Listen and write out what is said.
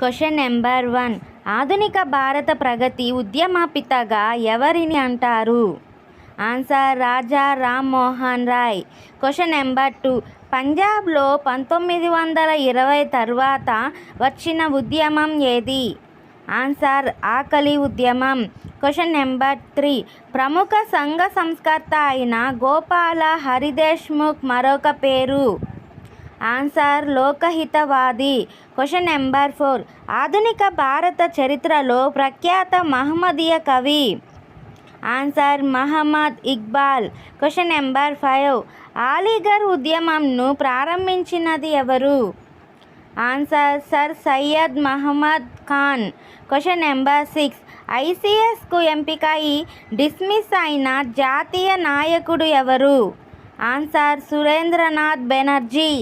Question number 1. ఆధునిక భారత ప్రగతి ఉద్యమ పితగా ఎవరిని అంటారు? Answer Raja Rammohan Roy. Question number 2. పంజాబ్లో 1920 తర్వాత వచ్చిన ఉద్యమం ఏది? ఆన్సర్ ఆకలి ఉద్యమం. Question number 3. ప్రముఖ సంఘ సంస్కర్త అయిన గోపాల హరిదేశ్ముఖ్ మరొక పేరు? ఆన్సర్ లోకహితవాది. Question number 4. ఆధునిక భారత చరిత్రలో ప్రఖ్యాత మహమ్మదీయ కవి? Answer Mohammad Iqbal. Question number 5. Aligarh ఉద్యమంను ప్రారంభించినది ఎవరు? Answer sir Syed Mohammad Khan. Question number 6. ఐసిఎస్కు ఎంపికై డిస్మిస్ అయిన జాతీయ నాయకుడు ఎవరు? ఆన్సర్ సురేంద్రనాథ్ బెనర్జీ.